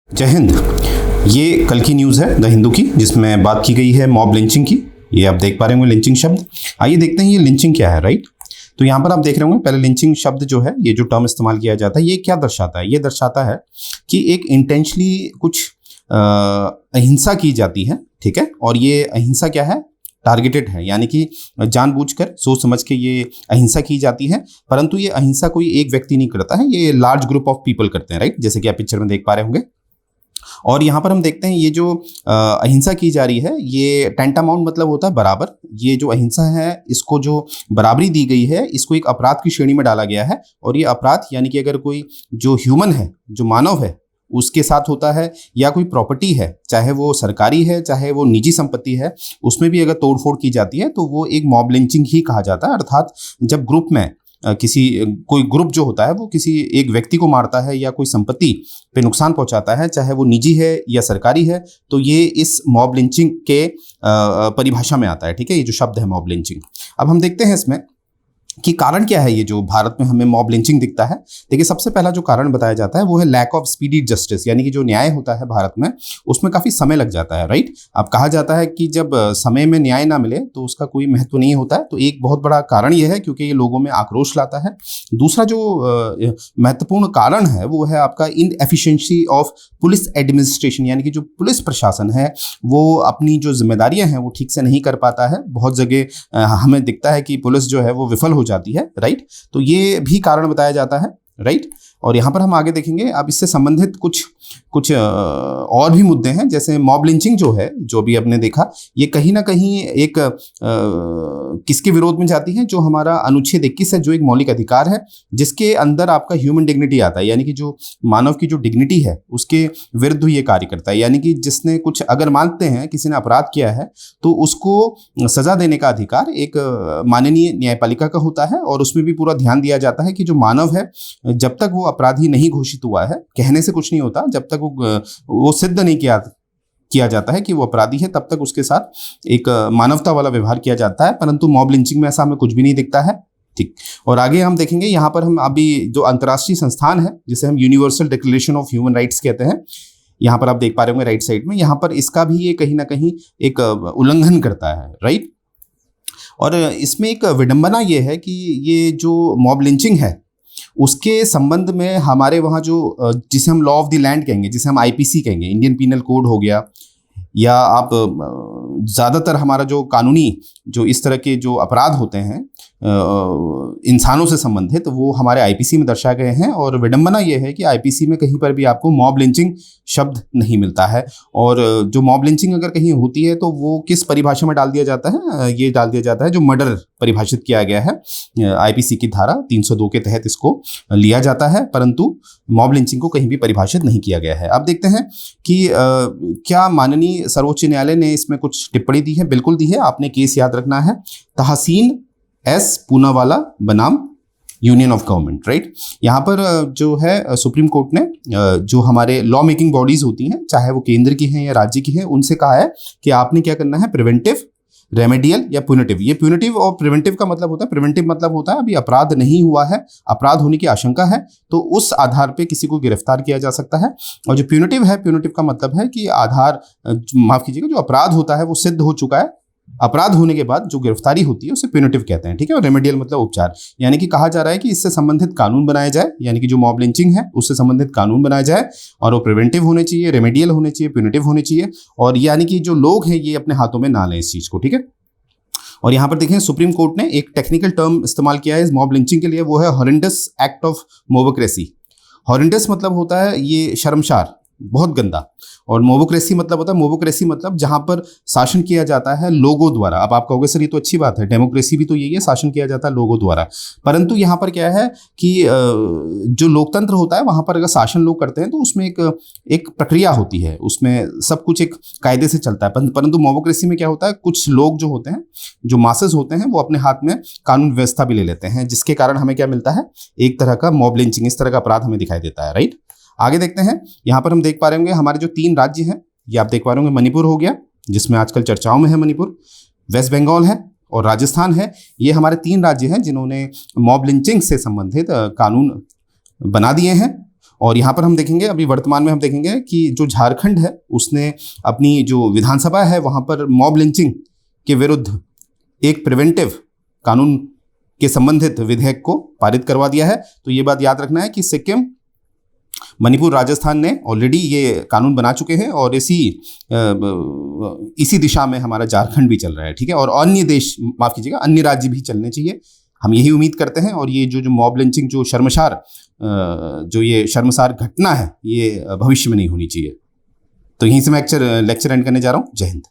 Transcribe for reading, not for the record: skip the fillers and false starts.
जय हिंद। ये कल की न्यूज़ है द हिंदू की, जिसमें बात की गई है मॉब लिंचिंग की। ये आप देख पा रहे होंगे लिंचिंग शब्द। आइए देखते हैं ये लिंचिंग क्या है, राइट। तो यहाँ पर आप देख रहे होंगे पहले लिंचिंग शब्द जो है, ये जो टर्म इस्तेमाल किया जाता है, ये क्या दर्शाता है? ये दर्शाता है कि एक इंटेंशनली कुछ अहिंसा की जाती है, ठीक है। और ये अहिंसा क्या है? टारगेटेड है, यानी कि जानबूझकर सोच समझ के ये अहिंसा की जाती है। परंतु ये अहिंसा कोई एक व्यक्ति नहीं करता है, ये लार्ज ग्रुप ऑफ पीपल करते हैं, राइट। जैसे कि आप पिक्चर में देख पा रहे होंगे। और यहाँ पर हम देखते हैं ये जो अहिंसा की जा रही है, ये टेंटामाउंट मतलब होता है बराबर। ये जो अहिंसा है, इसको जो बराबरी दी गई है, इसको एक अपराध की श्रेणी में डाला गया है। और ये अपराध यानी कि अगर कोई जो ह्यूमन है, जो मानव है, उसके साथ होता है, या कोई प्रॉपर्टी है, चाहे वो सरकारी है चाहे वो निजी संपत्ति है, उसमें भी अगर तोड़फोड़ की जाती है तो वो एक मॉब लिंचिंग ही कहा जाता है। अर्थात जब ग्रुप में कोई ग्रुप जो होता है वो किसी एक व्यक्ति को मारता है या कोई संपत्ति पे नुकसान पहुंचाता है, चाहे वो निजी है या सरकारी है, तो ये इस मॉब लिंचिंग के परिभाषा में आता है, ठीक है। ये जो शब्द है मॉब लिंचिंग। अब हम देखते हैं इसमें कि कारण क्या है। ये जो भारत में हमें मॉब लिंचिंग दिखता है, देखिए सबसे पहला जो कारण बताया जाता है वो है लैक ऑफ स्पीडी जस्टिस, यानी कि जो न्याय होता है भारत में उसमें काफ़ी समय लग जाता है, राइट। अब कहा जाता है कि जब समय में न्याय ना मिले तो उसका कोई महत्व नहीं होता है। तो एक बहुत बड़ा कारण ये है क्योंकि ये लोगों में आक्रोश लाता है। दूसरा जो महत्वपूर्ण कारण है वो है आपका इनएफिशिएंसी ऑफ पुलिस एडमिनिस्ट्रेशन, यानी कि जो पुलिस प्रशासन है वो अपनी जो जिम्मेदारियां हैं वो ठीक से नहीं कर पाता है। बहुत जगह हमें दिखता है कि पुलिस जो है वो विफल हो जाती है, राइट। तो ये भी कारण बताया जाता है, राइट। और यहाँ पर हम आगे देखेंगे। अब इससे संबंधित कुछ और भी मुद्दे हैं, जैसे मॉब लिंचिंग जो है, जो भी आपने देखा, ये कहीं ना कहीं एक किसके विरोध में जाती है? जो हमारा अनुच्छेद 21 है, जो एक मौलिक अधिकार है, जिसके अंदर आपका ह्यूमन डिग्निटी आता है, यानी कि जो मानव की जो डिग्निटी है उसके विरुद्ध ये कार्य करता है। यानी कि जिसने कुछ, अगर मानते हैं किसी ने अपराध किया है तो उसको सजा देने का अधिकार एक माननीय न्यायपालिका का होता है। और उसमें भी पूरा ध्यान दिया जाता है कि जो मानव है, जब तक वो अपराधी नहीं घोषित हुआ है, कहने से कुछ नहीं होता, जब तक वो सिद्ध नहीं किया जाता है कि वो अपराधी है, तब तक उसके साथ एक मानवता वाला व्यवहार किया जाता है। परंतु मॉब लिंचिंग में ऐसा हमें कुछ भी नहीं दिखता है, ठीक। और आगे हम देखेंगे, यहाँ पर हम अभी जो अंतर्राष्ट्रीय संस्थान है जिसे हम universal declaration of human rights कहते हैं, यहाँ पर आप देख पा रहे होंगे राइट साइड में, यहाँ पर इसका भी ये कहीं ना कहीं एक उल्लंघन करता है, राइट। और इसमें एक विडंबना ये है कि ये जो मॉब लिंचिंग है उसके संबंध में हमारे वहाँ जो जिसे हम लॉ ऑफ द लैंड कहेंगे, जिसे हम आईपीसी कहेंगे, इंडियन पीनल कोड हो गया, या आप ज़्यादातर हमारा जो कानूनी जो इस तरह के जो अपराध होते हैं इंसानों से संबंधित, वो हमारे आईपीसी में दर्शाए गए हैं। और विडंबना ये है कि आईपीसी में कहीं पर भी आपको मॉब लिंचिंग शब्द नहीं मिलता है। और जो मॉब लिंचिंग अगर कहीं होती है तो वो किस परिभाषा में डाल दिया जाता है? ये डाल दिया जाता है जो मर्डर परिभाषित किया गया है आईपीसी की धारा 302 के तहत इसको लिया जाता है, परंतु मॉब लिंचिंग को कहीं भी परिभाषित नहीं किया गया है। अब देखते हैं कि क्या माननीय सर्वोच्च न्यायालय ने इसमें कुछ टिप्पणी दी है। बिल्कुल दी है। आपने केस याद रखना है, तहसीन एस पूनावाला बनाम यूनियन ऑफ गवर्नमेंट, राइट। यहाँ पर जो है सुप्रीम कोर्ट ने जो हमारे लॉ मेकिंग बॉडीज होती हैं, चाहे वो केंद्र की हैं या राज्य की हैं, उनसे कहा है कि आपने क्या करना है, प्रिवेंटिव, रेमेडियल या प्यूनिटिव। ये प्यूनिटिव और प्रिवेंटिव का मतलब होता है, प्रिवेंटिव मतलब होता है अभी अपराध नहीं हुआ है, अपराध होने की आशंका है, तो उस आधार पे किसी को गिरफ्तार किया जा सकता है। और जो प्यूनिटिव है, प्यूनिटिव का मतलब है कि माफ कीजिएगा, जो अपराध होता है वो सिद्ध हो चुका है, अपराध होने के बाद जो गिरफ्तारी होती है उसे प्यूनिटिव कहते हैं, ठीक है। और रेमेडियल मतलब उपचार, यानी कि कहा जा रहा है कि इससे संबंधित कानून बनाया जाए, यानी कि जो मॉब लिंचिंग है उससे संबंधित कानून बनाया जाए, और वो प्रिवेंटिव होने चाहिए, रेमेडियल होने चाहिए, प्यूनिटिव होने चाहिए। और यानी कि जो लोग हैं ये अपने हाथों में ना लें इस चीज़ को, ठीक है। और यहाँ पर देखें, सुप्रीम कोर्ट ने एक टेक्निकल टर्म इस्तेमाल किया है इस मॉब लिंचिंग के लिए, वो है horrendous act of mobocracy. Horrendous मतलब होता है ये शर्मसार, बहुत गंदा। और मोबोक्रेसी मतलब होता है, मोबोक्रेसी मतलब जहां पर शासन किया जाता है लोगों द्वारा। अब आप कहोगे सर ये तो अच्छी बात है, डेमोक्रेसी भी तो यही है, शासन किया जाता है लोगों द्वारा। परंतु यहाँ पर क्या है कि जो लोकतंत्र होता है वहां पर अगर शासन लोग करते हैं तो उसमें एक प्रक्रिया होती है, उसमें सब कुछ एक कायदे से चलता है। परंतु मोबोक्रेसी में क्या होता है, कुछ लोग जो होते हैं, जो मासेस होते हैं, वो अपने हाथ में कानून व्यवस्था भी ले लेते हैं, जिसके कारण हमें क्या मिलता है, एक तरह का मॉब लिंचिंग, इस तरह का अपराध हमें दिखाई देता है, राइट। आगे देखते हैं। यहाँ पर हम देख पा रहे होंगे हमारे जो 3 राज्य हैं, ये आप देख पा रहे होंगे, मणिपुर हो गया जिसमें आजकल चर्चाओं में है मणिपुर, वेस्ट बंगाल है और राजस्थान है। ये हमारे 3 राज्य हैं जिन्होंने मॉब लिंचिंग से संबंधित कानून बना दिए हैं। और यहाँ पर हम देखेंगे, अभी वर्तमान में हम देखेंगे कि जो झारखंड है उसने अपनी जो विधानसभा है वहाँ पर मॉब लिंचिंग के विरुद्ध एक प्रिवेंटिव कानून के संबंधित विधेयक को पारित करवा दिया है। तो ये बात याद रखना है कि सिक्किम, मणिपुर, राजस्थान ने ऑलरेडी ये कानून बना चुके हैं और इसी दिशा में हमारा झारखंड भी चल रहा है, ठीक है। और अन्य देश, माफ़ कीजिएगा, अन्य राज्य भी चलने चाहिए, हम यही उम्मीद करते हैं। और ये जो मॉब लिंचिंग जो शर्मसार घटना है, ये भविष्य में नहीं होनी चाहिए। तो यहीं से मैं लेक्चर एंड करने जा रहा हूँ। जय हिंद।